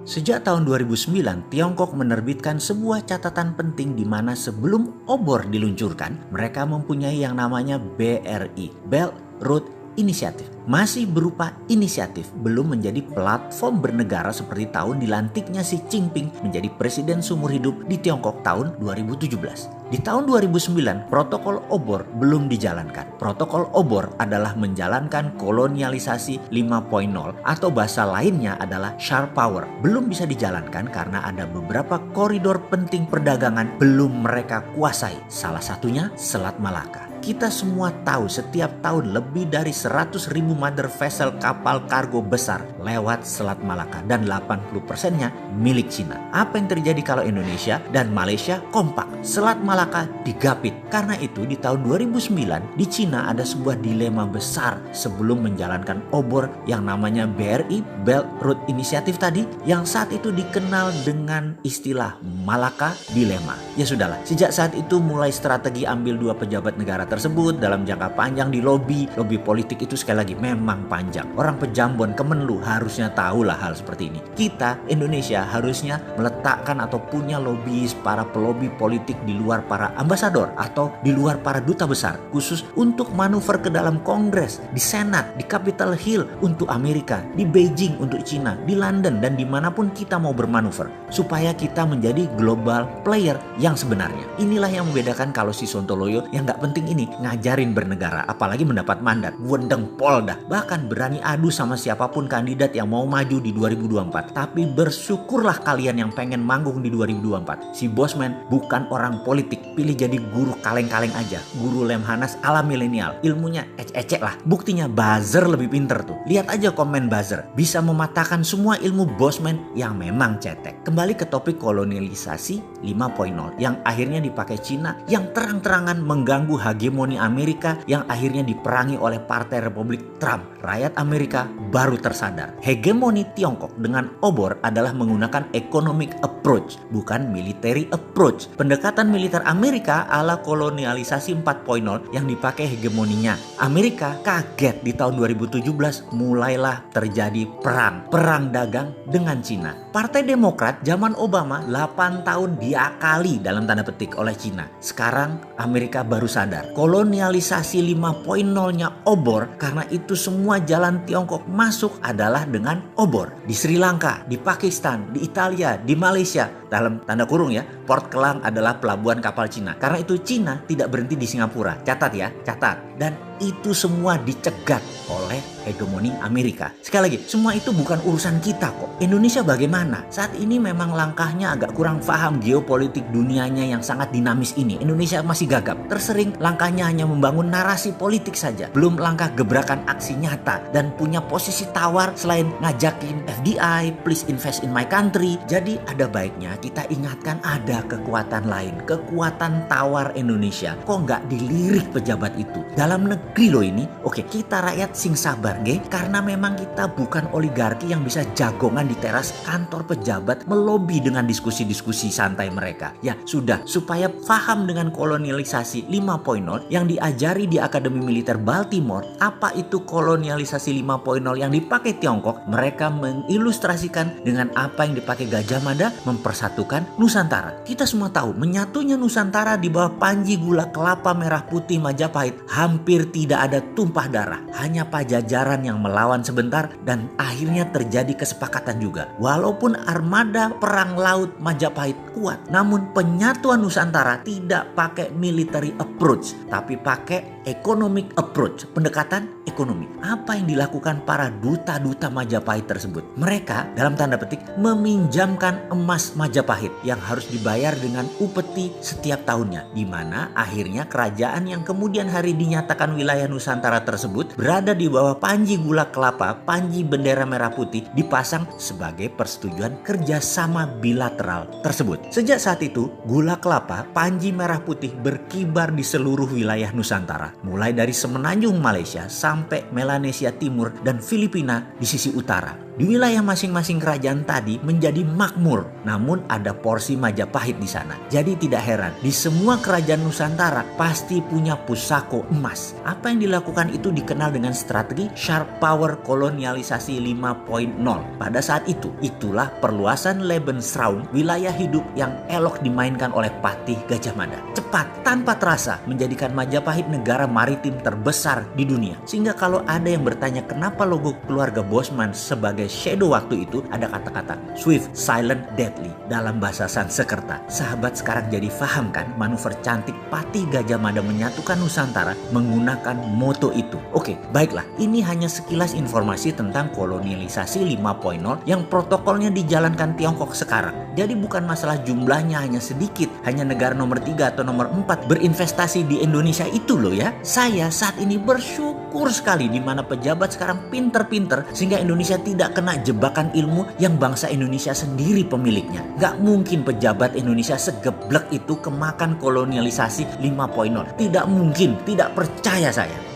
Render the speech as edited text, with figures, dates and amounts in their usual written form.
Sejak tahun 2009, Tiongkok menerbitkan sebuah catatan penting di mana sebelum obor diluncurkan, mereka mempunyai yang namanya BRI, Belt Road Initiative. Masih berupa inisiatif, belum menjadi platform bernegara seperti tahun dilantiknya Xi Jinping menjadi presiden seumur hidup di Tiongkok tahun 2017. Di tahun 2009, protokol obor belum dijalankan. Protokol obor adalah menjalankan kolonialisasi 5.0 atau bahasa lainnya adalah sharp power. Belum bisa dijalankan karena ada beberapa koridor penting perdagangan belum mereka kuasai. Salah satunya Selat Malaka. Kita semua tahu setiap tahun lebih dari 100.000 mother vessel kapal kargo besar lewat Selat Malaka dan 80%-nya milik Cina. Apa yang terjadi kalau Indonesia dan Malaysia kompak? Selat Malaka digapit. Karena itu di tahun 2009 di Cina ada sebuah dilema besar sebelum menjalankan obor yang namanya BRI, Belt Road Initiative tadi, yang saat itu dikenal dengan istilah Malaka Dilema. Ya sudahlah, sejak saat itu mulai strategi ambil dua pejabat negara tersebut dalam jangka panjang di lobi politik itu sekali lagi memang panjang. Orang pejambon Kemenlu harusnya tahulah hal seperti ini. Kita Indonesia harusnya meletakkan atau punya lobbyis, para pelobi politik di luar para ambasador atau di luar para duta besar khusus untuk manuver ke dalam Kongres, di Senat, di Capitol Hill untuk Amerika, di Beijing untuk Cina, di London dan dimanapun kita mau bermanuver supaya kita menjadi global player yang sebenarnya. Inilah yang membedakan kalau si Sontoloyo yang gak penting ini ngajarin bernegara, apalagi mendapat mandat, wendeng pol dah, bahkan berani adu sama siapapun kandidat yang mau maju di 2024. Tapi bersyukurlah kalian yang pengen manggung di 2024. Si Bosman bukan orang politik, pilih jadi guru kaleng-kaleng aja, guru Lemhanas ala milenial, ilmunya ecek-ecek lah. Buktinya buzzer lebih pinter tuh. Lihat aja komen buzzer, bisa mematahkan semua ilmu Bosman yang memang cetek. Kembali ke topik kolonialisasi 5.0 yang akhirnya dipakai Cina, yang terang-terangan mengganggu hegemoni Amerika, yang akhirnya diperangi oleh Partai Republik Trump. Rakyat Amerika baru tersadar. Hegemoni Tiongkok dengan obor adalah menggunakan economic approach, bukan military approach. Pendekatan militer Amerika ala kolonialisasi 4.0 yang dipakai hegemoninya. Amerika kaget di tahun 2017 mulailah terjadi perang dagang dengan Cina. Partai Demokrat zaman Obama 8 tahun diakali dalam tanda petik oleh Cina. Sekarang Amerika baru sadar kolonialisasi 5.0-nya obor, karena itu semua jalan Tiongkok masuk adalah dengan obor. Di Sri Lanka, di Pakistan, di Italia, di Malaysia, dalam tanda kurung ya, Port Kelang adalah pelabuhan kapal Cina. Karena itu Cina tidak berhenti di Singapura. Catat ya, catat. Dan itu semua dicegat oleh hegemoni Amerika. Sekali lagi, semua itu bukan urusan kita kok. Indonesia bagaimana? Saat ini memang langkahnya agak kurang paham geopolitik dunianya yang sangat dinamis ini. Indonesia masih gagap. Tersering langkahnya hanya membangun narasi politik saja. Belum langkah gebrakan aksi nyata. Dan punya posisi tawar selain ngajakin FDI, please invest in my country. Jadi ada baiknya kita ingatkan ada kekuatan lain. Kekuatan tawar Indonesia. Kok nggak dilirik pejabat itu? Dalam negeri loh ini. Oke, kita rakyat sing sabar nggih, karena memang kita bukan oligarki yang bisa jagongan di teras kantor pejabat melobi dengan diskusi-diskusi santai mereka. Ya sudah, supaya paham dengan kolonialisasi 5.0 yang diajari di Akademi Militer Baltimore, apa itu kolonialisasi 5.0 yang dipakai Tiongkok, mereka mengilustrasikan dengan apa yang dipakai Gajah Mada, mempersatukan Nusantara. Kita semua tahu menyatunya Nusantara di bawah panji gula kelapa merah putih Majapahit hampir tidak ada tumpah darah. Hanya Pajajaran yang melawan sebentar dan akhirnya terjadi kesepakatan juga. Walaupun armada perang laut Majapahit kuat, namun penyatuan Nusantara tidak pakai military approach, tapi pakai economic approach, pendekatan ekonomi. Apa yang dilakukan para duta-duta Majapahit tersebut? Mereka dalam tanda petik meminjamkan emas Majapahit yang harus dibayar dengan upeti setiap tahunnya, di mana akhirnya kerajaan yang kemudian hari dinyatakan wilayah Nusantara tersebut berada di bawah panji gula kelapa, panji bendera merah putih dipasang sebagai persetujuan kerjasama bilateral tersebut. Sejak saat itu, gula kelapa, panji merah putih berkibar di seluruh wilayah Nusantara. Mulai dari semenanjung Malaysia sampai Melanesia Timur dan Filipina di sisi utara. Di wilayah masing-masing kerajaan tadi menjadi makmur, namun ada porsi Majapahit di sana. Jadi tidak heran, di semua kerajaan Nusantara pasti punya pusako emas. Apa yang dilakukan itu dikenal dengan strategi sharp power kolonialisasi 5.0. Pada saat itu, itulah perluasan Lebensraum, wilayah hidup yang elok dimainkan oleh Patih Gajah Mada. Cepat, tanpa terasa, menjadikan Majapahit negara maritim terbesar di dunia. Sehingga kalau ada yang bertanya kenapa logo keluarga Bosman sebagai shadow waktu itu, ada kata-kata swift, silent, deadly dalam bahasa Sanskerta. Sahabat sekarang jadi paham kan manuver cantik Patih Gajah Mada menyatukan Nusantara menggunakan moto itu. Oke, baiklah, ini hanya sekilas informasi tentang kolonialisasi 5.0 yang protokolnya dijalankan Tiongkok sekarang. Jadi bukan masalah jumlahnya hanya sedikit, hanya negara nomor 3 atau nomor 4 berinvestasi di Indonesia itu loh ya. Saya saat ini bersyukur sekali di mana pejabat sekarang pinter-pinter sehingga Indonesia tidak kena jebakan ilmu yang bangsa Indonesia sendiri pemiliknya. Gak mungkin pejabat Indonesia segeblek itu kemakan kolonialisasi 5.0. Tidak mungkin, tidak percaya saya.